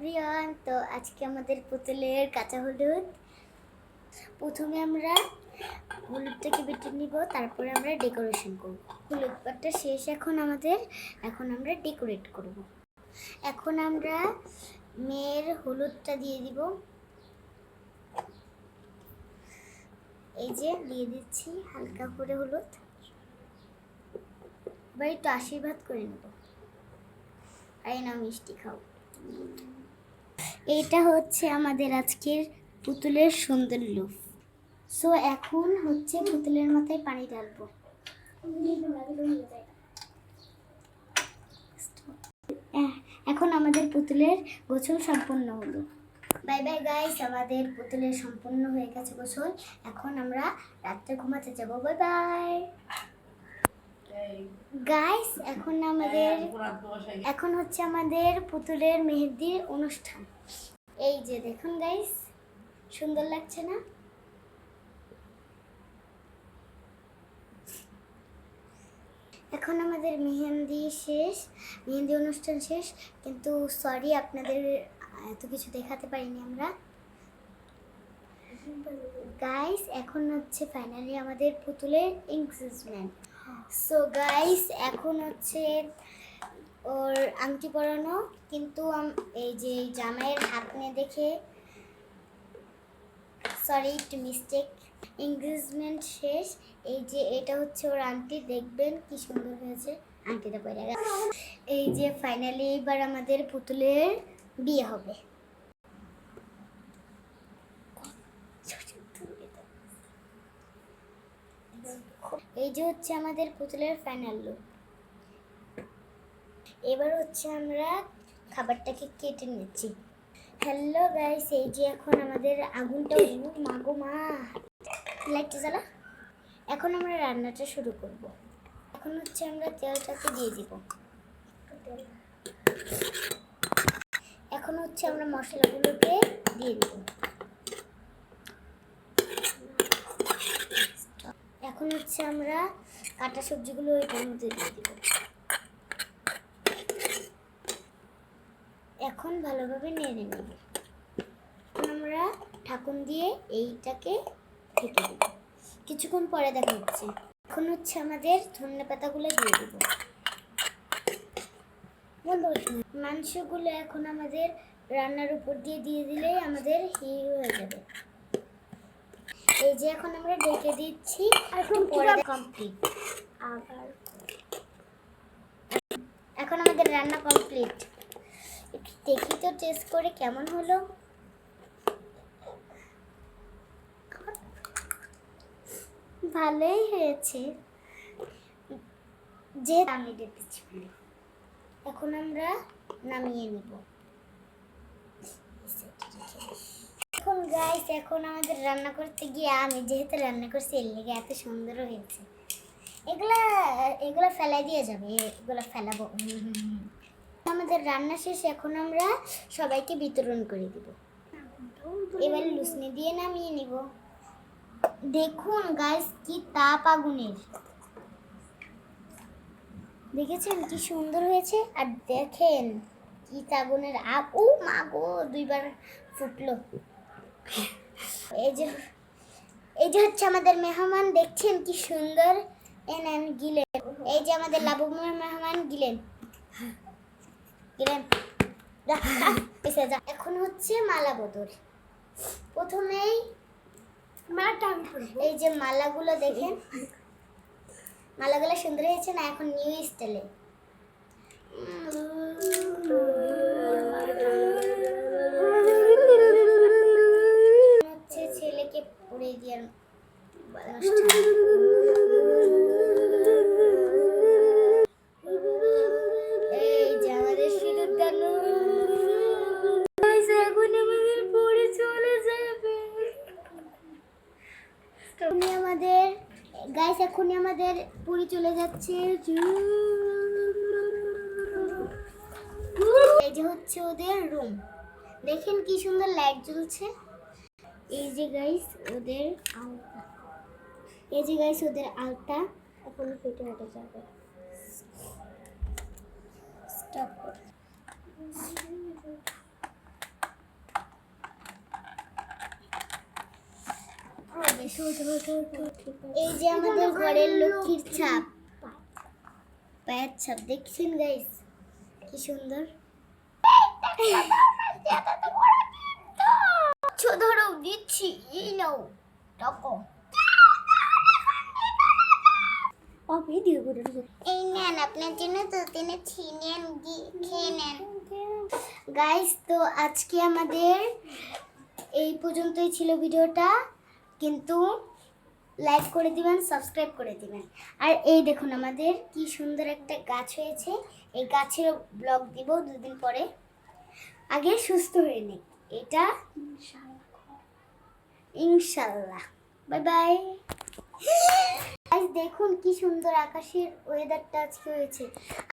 Everyone, তো আজকে আমাদের পুতুলের কাঁচা হলুদ। প্রথমে আমরা হলুদটাকে বেটে নিব, তারপরে আমরা ডেকোরেশন করব। হলুদ বাটা শেষ এখন আমরা ডেকোরেট করব। এখন আমরা মেয়ের হলুদটা দিয়ে দিব। এই যে দিয়ে দিচ্ছি হালকা করে হলুদ। এবার একটু আশীর্বাদ করে নেব। আরে না, মিষ্টি খাও। এইটা হচ্ছে আমাদের আজকের পুতুলের সুন্দর লুক। সো এখন হচ্ছে পুতুলের মাথায় পানি ঢালবো। এখন আমাদের পুতুলের গোসল সম্পূর্ণ হলো। বাই বাই গাইস, আমাদের পুতুলের সম্পূর্ণ হয়ে গেছে গোসল। এখন আমরা রাত্রে ঘুমাতে যাব। Bye bye guys. এখন হচ্ছে আমাদের পুতুলের মেহেদির অনুষ্ঠান। এই যে দেখুন গাইস, সুন্দর লাগছে না? এখন আমাদের মেহেন্দি অনুষ্ঠান শেষ, কিন্তু সরি আপনাদের এত কিছু দেখাতে পারিনি আমরা গাইস। এখন হচ্ছে ফাইনালি আমাদের পুতুলের এনগেজমেন্ট। সো গাইস, এখন হচ্ছে ওর আংটি পরানো, কিন্তু এই যে জামাইয়ের হাত নিয়ে দেখে সরি, একটু মিস্টেক। এনগেজমেন্ট শেষ। এই যে এটা হচ্ছে ওর আংটি, দেখবেন কি সুন্দর হয়েছে আংটিটা পরে। এই যে ফাইনালি এবার আমাদের পুতুলের বিয়ে হবে। এই যে হচ্ছে আমাদের পুতুলের ফাইনাল লুক। এবার হচ্ছে আমরা খাবারটাকে কেটে নিচ্ছি। হ্যালো গাইস, এই যে এখন আমাদের আগুনটা মাগো মা, লাইটটা জ্বালা। এখন আমরা রান্নাটা শুরু করব। এখন হচ্ছে আমরা তেলটাকে দিয়ে দিব। এখন হচ্ছে আমরা মশলাগুলোকে দিয়ে দিব। এখন হচ্ছে আমরা কাটা সবজিগুলো এটার মধ্যে দিয়ে দিব। এখন ভালোভাবে নেড়ে নেব। আমরা ঢাকন দিয়ে এইটাকে ঢেকে দেব। কিছুক্ষণ পরে দেখা হচ্ছে। এখন হচ্ছে আমাদের ধনে পাতাগুলো দিয়ে দেব। মাংসগুলো এখন আমাদের রান্নার উপর দিয়ে দিলেই আমাদের হয়ে যাবে। এই যে এখন আমরা ঢেকে দিচ্ছি। কমপ্লিট। এখন আমাদের রান্না কমপ্লিট। দেখি তো টেস্ট করে কেমন হলো। ভালোই হয়েছে, যে আমি দেখেছি। এখন আমরা নামিয়ে নিব। এখন গাইস, এখন আমাদের রান্না করতে গিয়ে আমি যেহেতু রান্না করছি এর লেগে এত সুন্দর হয়েছে। এগুলা ফেলাই দিয়ে যাবে, এগুলা ফেলাবো। আমাদের রান্না শেষ। এখন আমরা সবাইকে বিতরণ করে দিব। এবার লুসনি দিয়ে নামিয়ে নিব। দেখুন গাইস, কি তাপ আগুনের, দেখেছেন কি সুন্দর হয়েছে? আর দেখেন কি আগুনের ও মা গো, দুইবার ফুটলো। এই যে হচ্ছে আমাদের মেহমান, দেখছেন কি সুন্দর এন গিলেন। এই যে আমাদের লাবু মেহমান গিলেন। এখন হচ্ছে মালা বদল। প্রথমেই এই যে মালাগুলো দেখেন, মালাগুলো সুন্দর হয়েছে না? এখন নিউ স্টাইলে হচ্ছে ছেলেকে পরে দিয়ে এই যে আমাদের সিঁদুর দানু। এখন আমাদের পরে চলে যাবে। আমাদের গাইস, এখনই আমাদের পুরি চলে যাচ্ছে। এই যে হচ্ছে ওদের রুম, দেখেন কি সুন্দর লাইট জ্বলছে। এই যে গাইস ওদের আলতা, এখন ফেটে হতে যাবে। স্টপ। এই যে আমাদের ঘরের লক্ষ্মীর ছাপ, পায়ের ছাপ দেখছেন গাইস, কি সুন্দর। ধরো দিচ্ছি, এই নাও টাকা। এই নেন আপনার জন্য তো এনেছি, নেন খেয়ে নেন। গাইস তো আজকে আমাদের এই পর্যন্তই ছিল ভিডিওটা, কিন্তু লাইক করে দিবেন, সাবস্ক্রাইব করে দিবেন। আর এই দেখুন আমাদের কি সুন্দর একটা গাছ হয়েছে, এই গাছের ব্লগ দিব 2 দিন পরে। আগে সুস্থ হয়ে নিই এটা, ইনশাআল্লাহ। Bye bye. দেখুন কি সুন্দর আকাশের ওয়েদারটা আজকে হয়েছে।